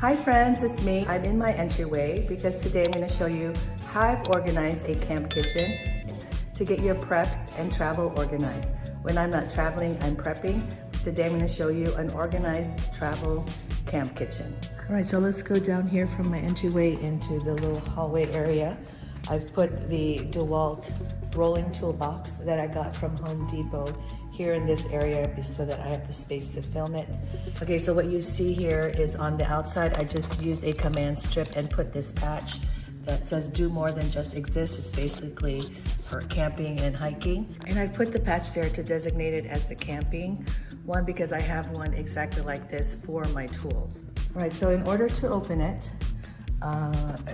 Hi friends, it's me. I'm in my entryway because today I'm going to show you how I've organized a camp kitchen to get your preps and travel organized. When I'm not traveling, I'm prepping. Today I'm going to show you an organized travel camp kitchen. All right, so let's go down here from my entryway into the little hallway area. I've put the DeWalt rolling toolbox that I got from Home Depot here in this area so that I have the space to film it. Okay, so what you see here is on the outside, I just used a command strip and put this patch that says do more than just exist. It's basically for camping and hiking. And I've put the patch there to designate it as the camping one because I have one exactly like this for my tools. All right, so in order to open it,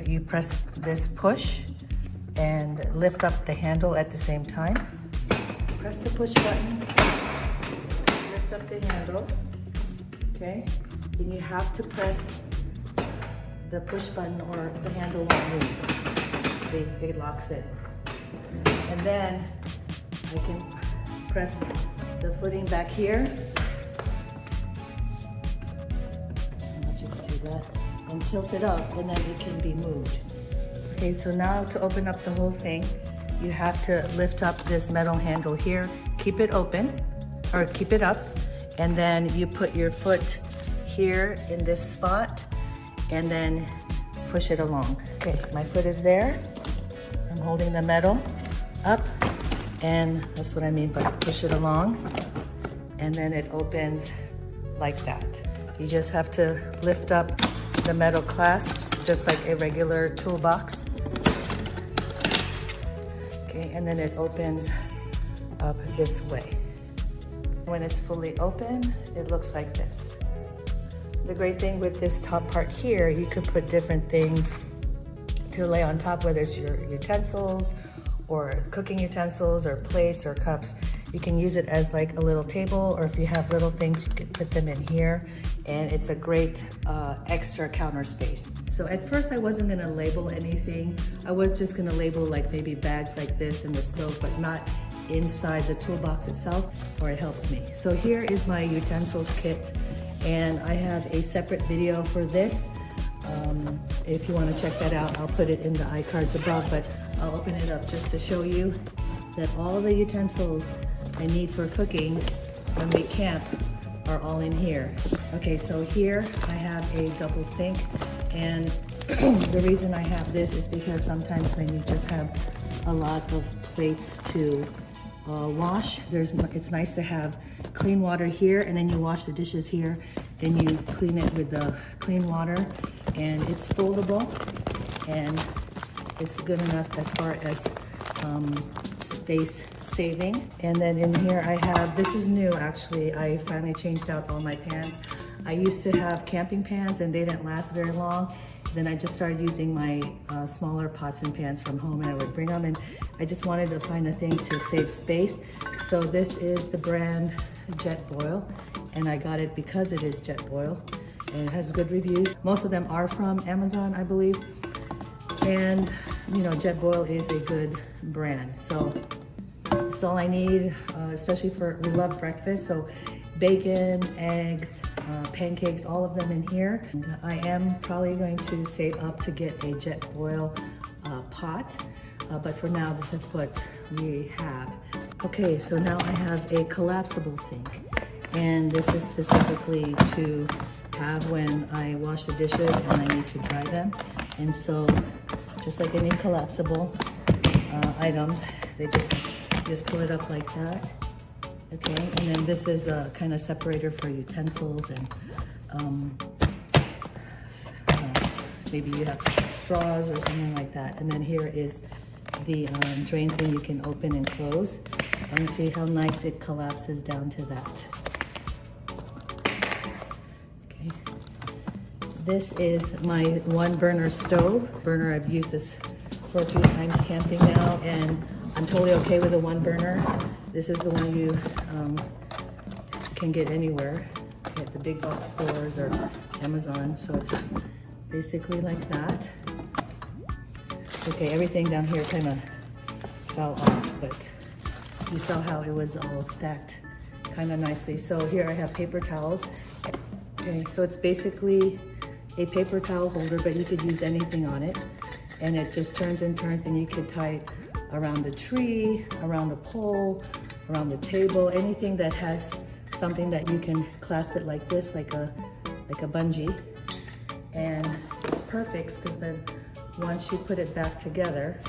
you press this push and lift up the handle at the same time. Press the push button, lift up the handle, okay? And you have to press the push button or the handle won't move. See, it locks it. And then I can press the footing back here. I don't know if you can see that. And tilt it up and then it can be moved. Okay, so now to open up the whole thing, you have to lift up this metal handle here, keep it open, or keep it up, and then you put your foot here in this spot, and then push it along. Okay, my foot is there. I'm holding the metal up, and that's what I mean by push it along, and then it opens like that. You just have to lift up the metal clasps, just like a regular toolbox. Okay, and then it opens up this way. When it's fully open, it looks like this. The great thing with this top part here, you could put different things to lay on top, whether it's your utensils or cooking utensils or plates or cups. You can use it as like a little table, or if you have little things, you can put them in here, and it's a great extra counter space. So at first I wasn't gonna label anything. I was just gonna label like maybe bags like this in the stove, but not inside the toolbox itself, or it helps me. So here is my utensils kit, and I have a separate video for this. If you wanna check that out, I'll put it in the iCards above, but I'll open it up just to show you that all the utensils I need for cooking when we camp are all in here. Okay, so here I have a double sink, and the reason I have this is because sometimes when you just have a lot of plates to wash, it's nice to have clean water here, and then you wash the dishes here, and you clean it with the clean water, and it's foldable, and it's good enough as far as space saving. And then in here I have, this is new actually, I finally changed out all my pans. I used to have camping pans and they didn't last very long. Then I just started using my smaller pots and pans from home, and I would bring them, and I just wanted to find a thing to save space. So this is the brand Jet Boil, and I got it because it is Jet Boil, and it has good reviews. Most of them are from Amazon, I believe. And you know, Jet Boil is a good brand. So that's all I need, especially we love breakfast. So bacon, eggs, pancakes, all of them in here. And I am probably going to save up to get a Jet Boil pot, but for now, this is what we have. Okay, so now I have a collapsible sink, and this is specifically to have when I wash the dishes and I need to dry them. And so, just like any collapsible items, they just pull it up like that. Okay, and then this is a kind of separator for utensils, and maybe you have straws or something like that. And then here is the drain thing you can open and close. And see how nice it collapses down to that. Okay, this is my one burner stove. I've used this for a few times camping now, and I'm totally okay with the one burner. This is the one you can get anywhere at the big box stores or Amazon. So it's basically like that. Okay, everything down here kind of fell off, but you saw how it was all stacked kind of nicely. So here I have paper towels. Okay, so it's basically a paper towel holder, but you could use anything on it. And it just turns and turns, and you could tie it around a tree, around a pole, around the table, anything that has something that you can clasp it like this, like a bungee. And it's perfect because then once you put it back together,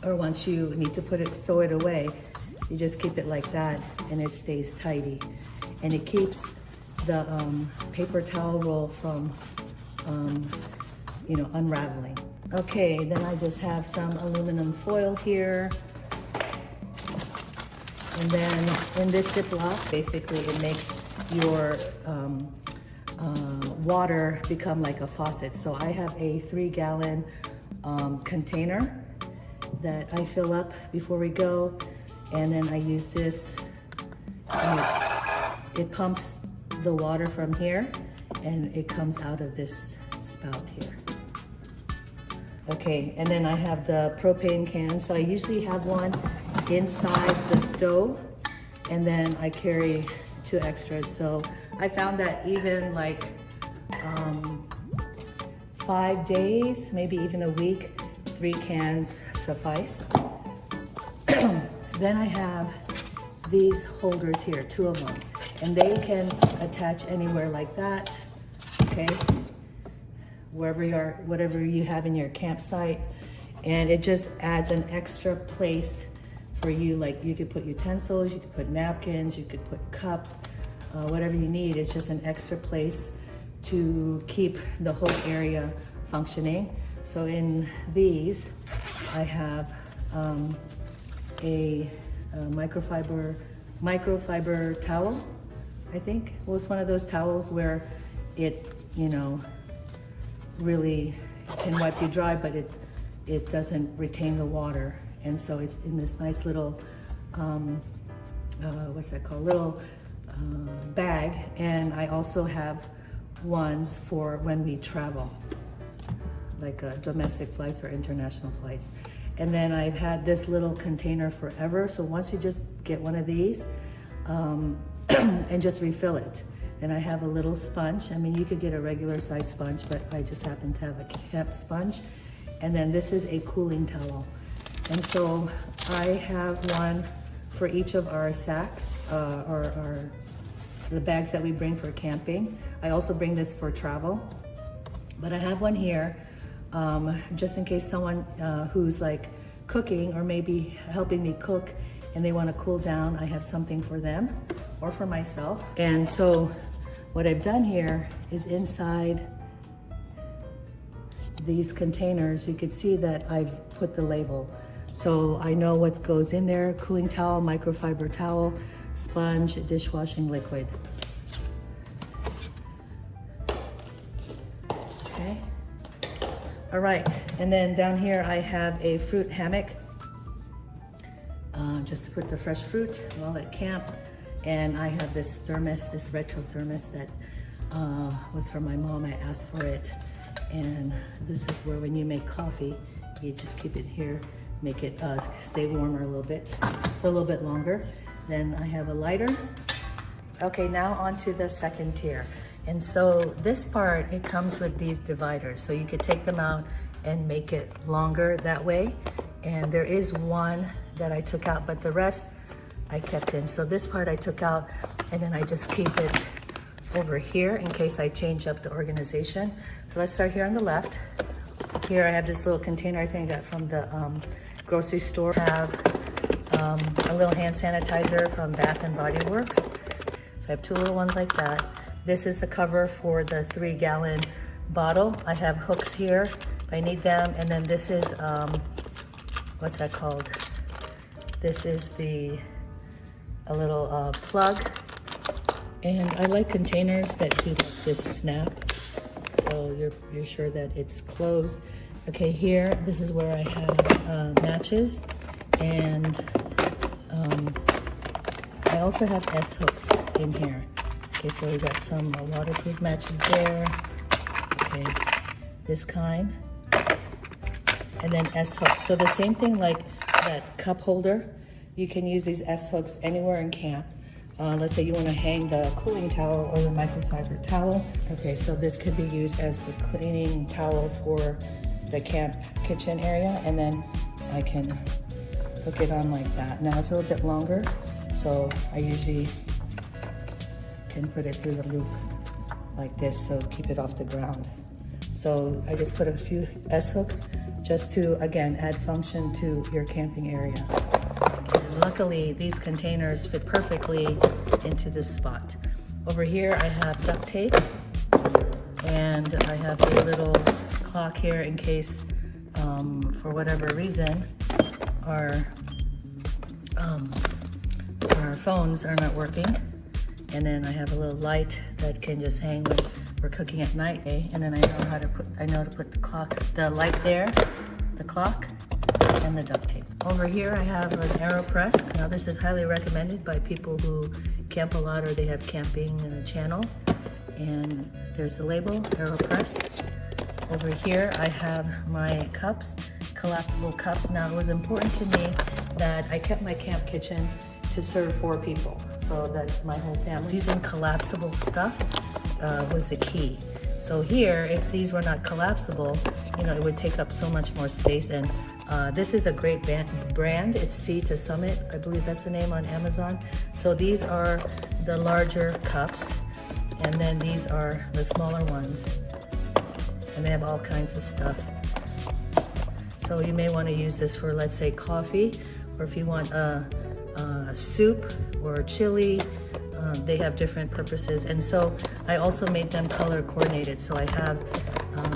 or once you need to sew it away, you just keep it like that and it stays tidy. And it keeps the paper towel roll from, unraveling. Okay, then I just have some aluminum foil here. And then in this Ziploc, basically it makes your water become like a faucet. So I have a 3-gallon container that I fill up before we go. And then I use this, it pumps the water from here and it comes out of this spout here. Okay, and then I have the propane can. So I usually have one inside the stove, and then I carry 2 extras. So I found that even like 5 days, maybe even a week, 3 cans suffice. Then I have these holders here, 2 of them, and they can attach anywhere like that, okay? Wherever you are, whatever you have in your campsite. And it just adds an extra place for you. Like you could put utensils, you could put napkins, you could put cups, whatever you need. It's just an extra place to keep the whole area functioning. So in these, I have a microfiber towel, I think. Well, it's one of those towels where it, really can wipe you dry, but it doesn't retain the water. And so it's in this nice little, what's that called? Little bag. And I also have ones for when we travel, like domestic flights or international flights. And then I've had this little container forever. So once you just get one of these and just refill it. And I have a little sponge. I mean, you could get a regular size sponge, but I just happen to have a camp sponge. And then this is a cooling towel. And so I have one for each of our sacks, or the bags that we bring for camping. I also bring this for travel. But I have one here, just in case someone who's like cooking or maybe helping me cook and they want to cool down, I have something for them or for myself. And so what I've done here is inside these containers, you could see that I've put the label. So I know what goes in there: cooling towel, microfiber towel, sponge, dishwashing liquid. Okay. All right, and then down here I have a fruit hammock, just to put the fresh fruit while at camp. And I have this thermos, this retro thermos that was from my mom. I asked for it. And this is where when you make coffee, you just keep it here, make it stay warmer a little bit, for a little bit longer. Then I have a lighter. Okay, now on to the second tier. And so this part, it comes with these dividers. So you could take them out and make it longer that way. And there is one that I took out, but the rest I kept in. So this part I took out, and then I just keep it over here in case I change up the organization. So let's start here on the left. Here I have this little container I think I got from the grocery store. I have a little hand sanitizer from Bath and Body Works. So I have 2 little ones like that. This is the cover for the 3-gallon bottle. I have hooks here if I need them. And then this is, what's that called? This is a little plug. And I like containers that do like this snap, so you're sure that it's closed. Okay, here, this is where I have matches, and I also have S-hooks in here. Okay, so we got some waterproof matches there. Okay, this kind, and then S-hooks. So the same thing like that cup holder, you can use these S-hooks anywhere in camp. Let's say you want to hang the cooling towel or the microfiber towel. Okay, so this could be used as the cleaning towel for the camp kitchen area, and then I can hook it on like that. Now it's a little bit longer, so I usually can put it through the loop like this, so keep it off the ground. So I just put a few S-hooks just to, again, add function to your camping area. And luckily, these containers fit perfectly into this spot. Over here, I have duct tape, and I have a little clock here in case, for whatever reason, our phones are not working. And then I have a little light that can just hang when we're cooking at night. And then I know to put the light there, the clock, and the duct tape. Over here I have an AeroPress. Now this is highly recommended by people who camp a lot or they have camping channels. And there's a label, AeroPress. Over here I have my cups, collapsible cups. Now it was important to me that I kept my camp kitchen to serve 4 people. So that's my whole family. Using collapsible stuff was the key. So here, if these were not collapsible, you know, it would take up so much more space. And this is a great brand. It's Sea to Summit, I believe that's the name on Amazon. So these are the larger cups, and then these are the smaller ones. And they have all kinds of stuff. So you may want to use this for, let's say, coffee, or if you want soup or chili. They have different purposes. And so I also made them color coordinated. So I have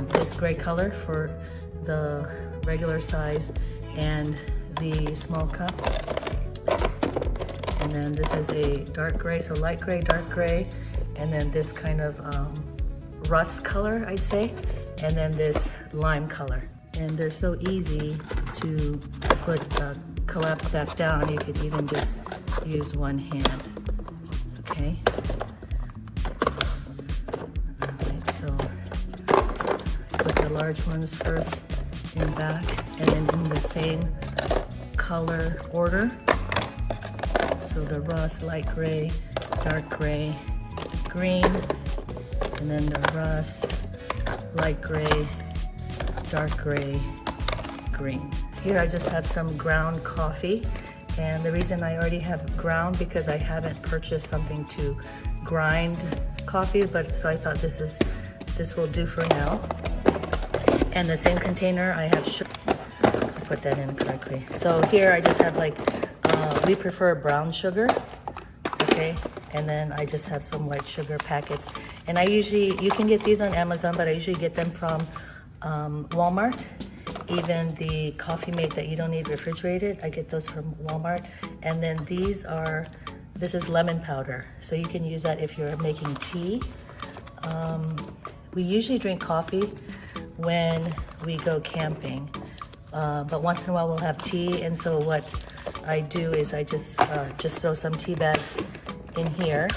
this gray color for the regular size and the small cup. And then this is a dark gray, so light gray, dark gray, and then this kind of rust color, I'd say, and then this lime color. And they're so easy to put collapse back down. You could even just use one hand. Okay. All right, so put the large ones first in back, and then in the same color order. So the rust, light gray, dark gray, green, and then the rust, light gray, dark gray, green. Here I just have some ground coffee, and the reason I already have ground because I haven't purchased something to grind coffee, but so I thought this will do for now. And the same container I have sugar. Put that in correctly. So here I just have like we prefer brown sugar, okay, and then I just have some white sugar packets. And you can get these on Amazon, but I usually get them from Walmart. Even the Coffee Mate that you don't need refrigerated, I get those from Walmart. And then this is lemon powder, so you can use that if you're making tea. We usually drink coffee when we go camping, but once in a while we'll have tea. And so what I do is I just throw some tea bags in here,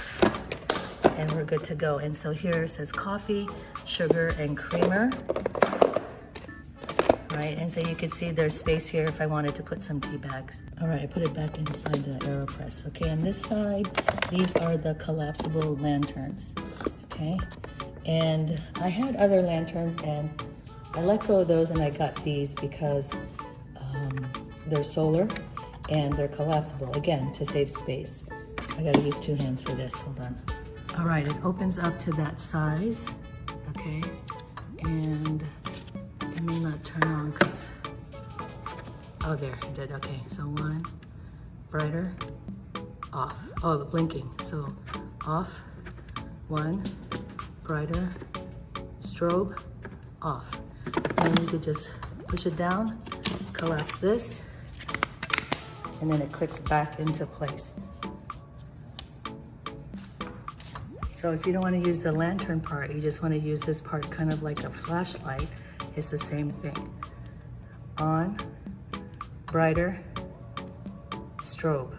and we're good to go. And so here it says coffee, sugar, and creamer. Right, and so you can see there's space here if I wanted to put some tea bags. All right, I put it back inside the AeroPress. Okay, on this side, these are the collapsible lanterns, okay? And I had other lanterns, and I let go of those, and I got these because they're solar, and they're collapsible, again, to save space. I gotta use 2 hands for this, hold on. All right, it opens up to that size, okay? And it may not turn on because, oh, there, it did, okay. So 1, brighter, off. Oh, blinking, so off, 1, brighter, strobe, off. And you could just push it down, collapse this, and then it clicks back into place. So if you don't want to use the lantern part, you just want to use this part kind of like a flashlight, it's the same thing. On, brighter, strobe,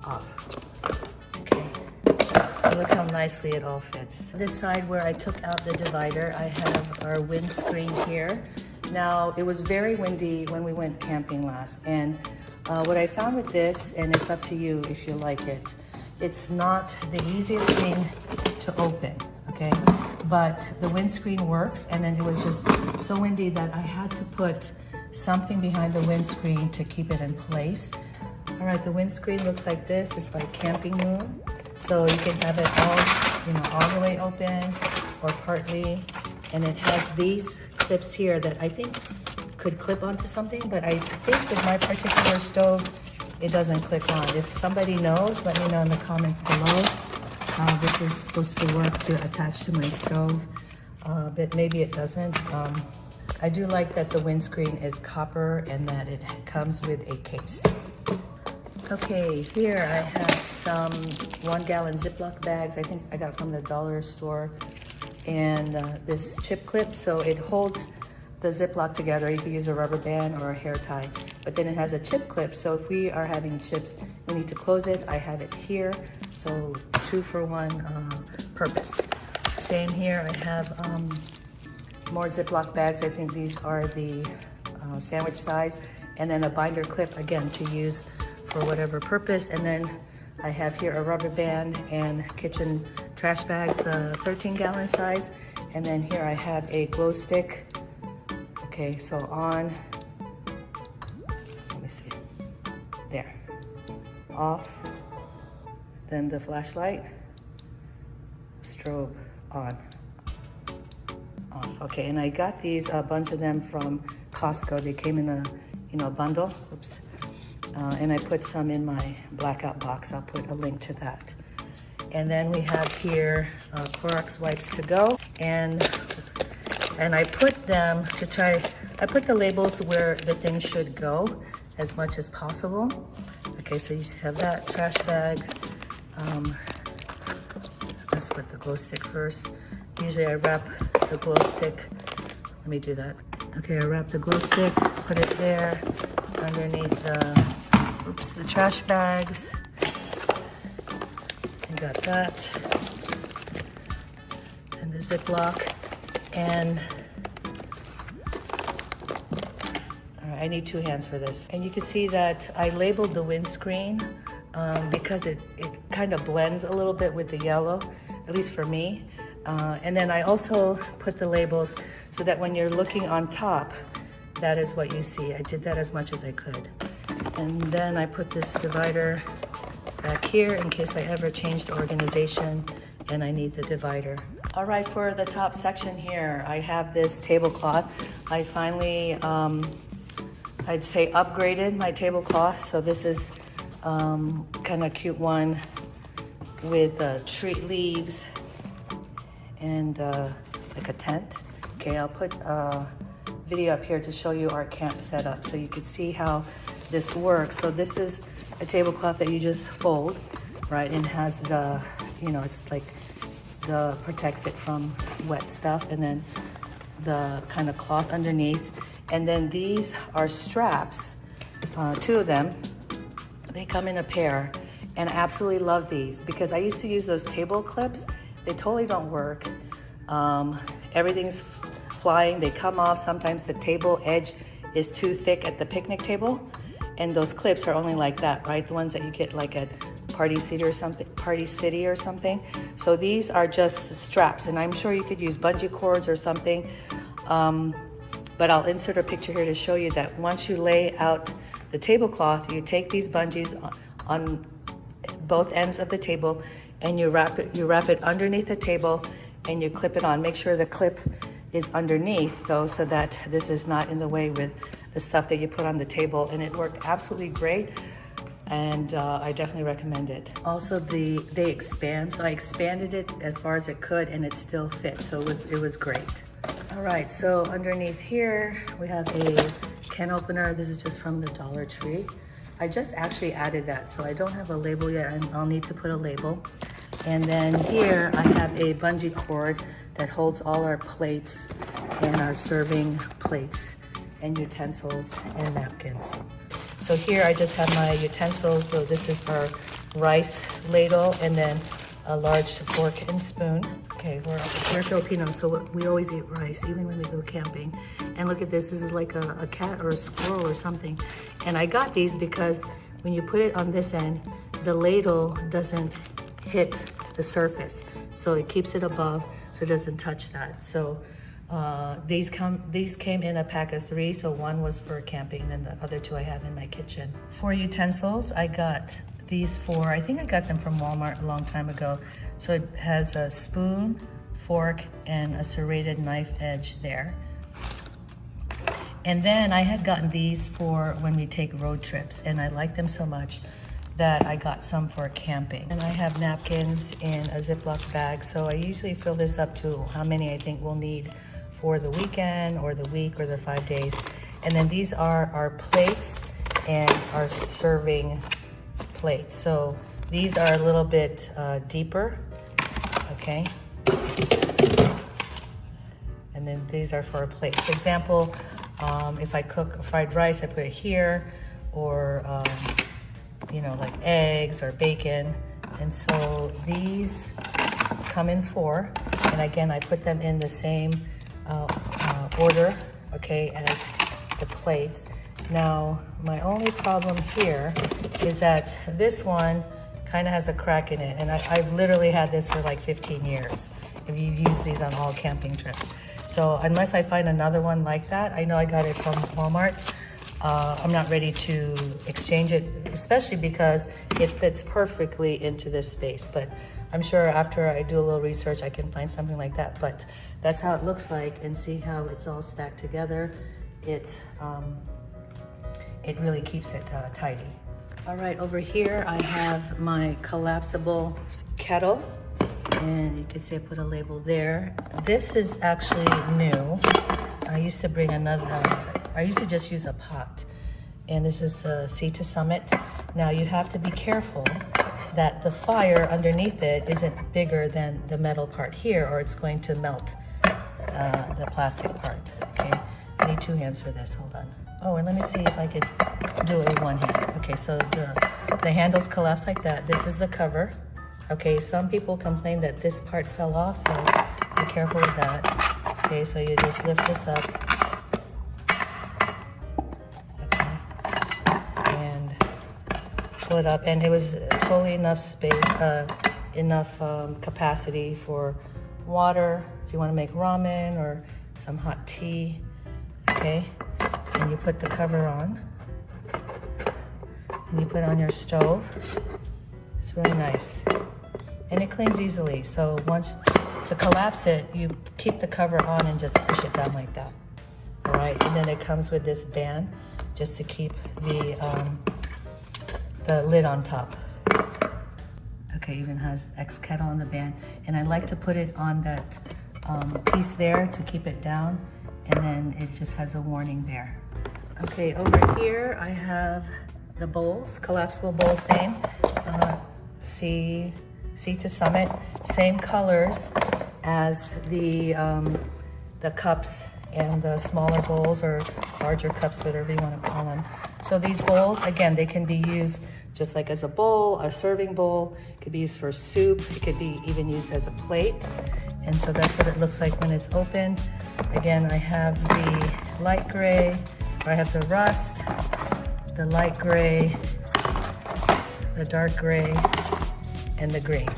off. Okay, and look how nicely it all fits. This side where I took out the divider, I have our windscreen here. Now, it was very windy when we went camping last, and what I found with this, and it's up to you if you like it, It's not the easiest thing to open, okay? But the windscreen works, and then it was just so windy that I had to put something behind the windscreen to keep it in place. All right, the windscreen looks like this. It's by Camping Moon. So you can have it all the way open or partly. And it has these clips here that I think could clip onto something, but I think with my particular stove, it doesn't click on. If somebody knows, let me know in the comments below. This is supposed to work to attach to my stove, but maybe it doesn't. I do like that the windscreen is copper and that it comes with a case. Okay, here I have some 1-gallon Ziploc bags. I think I got from the dollar store. And this chip clip, so it holds the Ziploc together. You could use a rubber band or a hair tie, but then it has a chip clip. So if we are having chips, we need to close it. I have it here, so 2 for 1 purpose. Same here, I have more Ziploc bags. I think these are the sandwich size, and then a binder clip, again, to use for whatever purpose. And then I have here a rubber band and kitchen trash bags, the 13-gallon size. And then here I have a glow stick. Okay, so on, let me see, there, off, then the flashlight, strobe, on, off. Okay, and I got these, a bunch of them from Costco. They came in a bundle, oops. And I put some in my blackout box. I'll put a link to that. And then we have here Clorox wipes to go. And I put them to try, I put the labels where the things should go as much as possible. Okay, so you have that, trash bags. Let's put the glow stick first. Usually I wrap the glow stick. Let me do that. Okay, I wrap the glow stick, put it there underneath the trash bags. I got that. And the Ziploc. And all right, I need 2 hands for this. And you can see that I labeled the windscreen because it kind of blends a little bit with the yellow, at least for me. And then I also put the labels so that when you're looking on top, that is what you see. I did that as much as I could. And then I put this divider back here in case I ever change the organization and I need the divider. All right, for the top section here, I have this tablecloth. I finally, I'd say upgraded my tablecloth. So this is kind of cute one with tree leaves and like a tent. Okay, I'll put a video up here to show you our camp setup so you could see how this works. So this is a tablecloth that you just fold, right? And has the, it's like protects it from wet stuff, and then the kind of cloth underneath. And then these are straps, 2 of them. They come in a pair, and I absolutely love these because I used to use those table clips. They totally don't work. Everything's flying, they come off. Sometimes the table edge is too thick at the picnic table, and those clips are only like that, right? The ones that you get like at Party City or something. So these are just straps, and I'm sure you could use bungee cords or something. But I'll insert a picture here to show you that once you lay out the tablecloth, you take these bungees on both ends of the table, and you wrap it underneath the table, and you clip it on. Make sure the clip is underneath though, so that this is not in the way with the stuff that you put on the table. And it worked absolutely great, and I definitely recommend it. Also, they expand, so I expanded it as far as it could, and it still fit, so it was great. All right, so underneath here we have a can opener. This is just from the Dollar Tree. I just actually added that, so I don't have a label yet, and I'll need to put a label. And then here I have a bungee cord that holds all our plates and our serving plates and utensils and napkins. So here I just have my utensils. So this is our rice ladle, and then a large fork and spoon. Okay, we're Filipinos, so we always eat rice, even when we go camping. And look at this is like a cat or a squirrel or something. And I got these because when you put it on this end, the ladle doesn't hit the surface. So it keeps it above so it doesn't touch that. So these came in a pack of 3, so one was for camping, then the other 2 I have in my kitchen. For utensils, I got these 4, I think I got them from Walmart a long time ago. So it has a spoon, fork, and a serrated knife edge there. And then I had gotten these for when we take road trips, and I like them so much that I got some for camping. And I have napkins in a Ziploc bag, so I usually fill this up to how many I think we'll need for the weekend or the week or the 5 days. And then these are our plates and our serving plates. So these are a little bit deeper, okay? And then these are for our plates. So example, if I cook fried rice, I put it here, or you know, like eggs or bacon. And so these come in 4, and again, I put them in the same order, okay, as the plates. Now, my only problem here is that this one kind of has a crack in it, and I've literally had this for like 15 years, if you've used these on all camping trips. So unless I find another one like that, I know I got it from Walmart, I'm not ready to exchange it, especially because it fits perfectly into this space. But I'm sure after I do a little research, I can find something like that. But that's how it looks like, and see how it's all stacked together. It really keeps it tidy. All right, over here I have my collapsible kettle, and you can see I put a label there. This is actually new. I used to bring I used to just use a pot, and this is Sea to Summit. Now you have to be careful that the fire underneath it isn't bigger than the metal part here, or it's going to melt the plastic part, okay? I need 2 hands for this, hold on. Oh, and let me see if I could do it with 1 hand. Okay, so the handles collapse like that. This is the cover. Okay, some people complain that this part fell off, so be careful with that. Okay, so you just lift this up. Okay, and pull it up, and it was totally enough space, enough capacity for water, if you want to make ramen or some hot tea. Okay, and you put the cover on, and you put it on your stove. It's really nice, and it cleans easily. So once to collapse it, you keep the cover on and just push it down like that. All right, and then it comes with this band just to keep the lid on top. Okay, even has X kettle on the band, and I like to put it on that piece there to keep it down, and then it just has a warning there. Okay, over here I have the bowls, collapsible bowls, same. Sea to Summit, same colors as the cups and the smaller bowls or larger cups, whatever you want to call them. So these bowls, again, they can be used just like as a bowl, a serving bowl. It could be used for soup. It could be even used as a plate. And so that's what it looks like when it's open. Again, I have the light gray, or I have the rust, the light gray, the dark gray, and the green.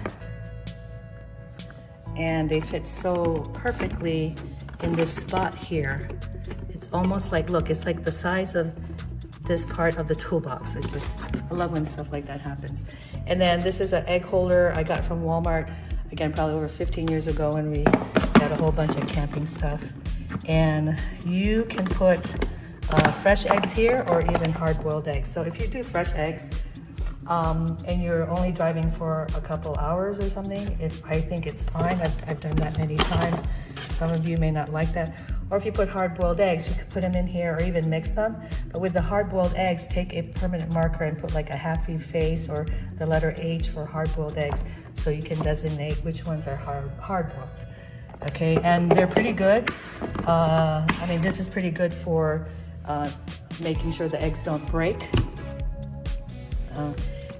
And they fit so perfectly in this spot here. It's almost like, look, it's like the size of this part of the toolbox. I love when stuff like that happens. And then this is an egg holder I got from Walmart, again, probably over 15 years ago when we got a whole bunch of camping stuff. And you can put fresh eggs here or even hard-boiled eggs. So if you do fresh eggs, and you're only driving for a couple hours or something, I think it's fine. I've done that many times. Some of you may not like that. Or if you put hard-boiled eggs, you could put them in here or even mix them. But with the hard-boiled eggs, take a permanent marker and put like a happy face or the letter H for hard-boiled eggs, so you can designate which ones are hard-boiled. Okay, and they're pretty good. I mean, this is pretty good for making sure the eggs don't break.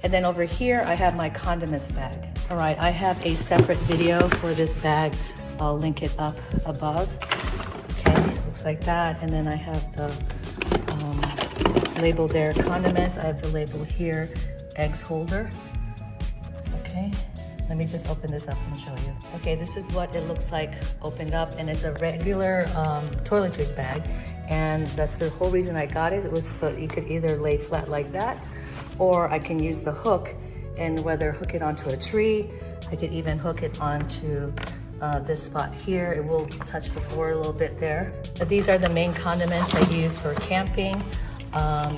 And then over here, I have my condiments bag. All right, I have a separate video for this bag. I'll link it up above. Okay, looks like that. And then I have the label there, condiments. I have the label here, eggs holder. Okay, let me just open this up and show you. Okay, this is what it looks like opened up, and it's a regular toiletries bag. And that's the whole reason I got it. It was so you could either lay flat like that, or I can use the hook and whether hook it onto a tree. I could even hook it onto this spot here. It will touch the floor a little bit there. But these are the main condiments I use for camping.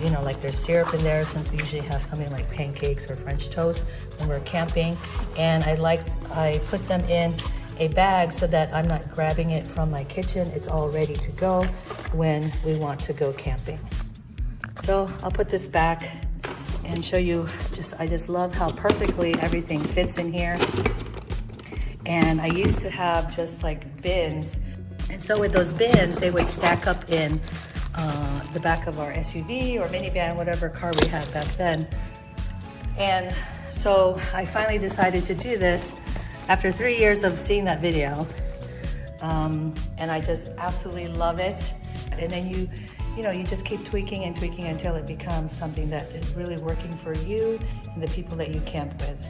You know, like there's syrup in there since we usually have something like pancakes or French toast when we're camping. And I put them in a bag so that I'm not grabbing it from my kitchen. It's all ready to go when we want to go camping. So I'll put this back and show you, I just love how perfectly everything fits in here. And I used to have just like bins. And so with those bins, they would stack up in the back of our SUV or minivan, whatever car we had back then. And so I finally decided to do this after 3 years of seeing that video. And I just absolutely love it. And then you just keep tweaking and tweaking until it becomes something that is really working for you and the people that you camp with.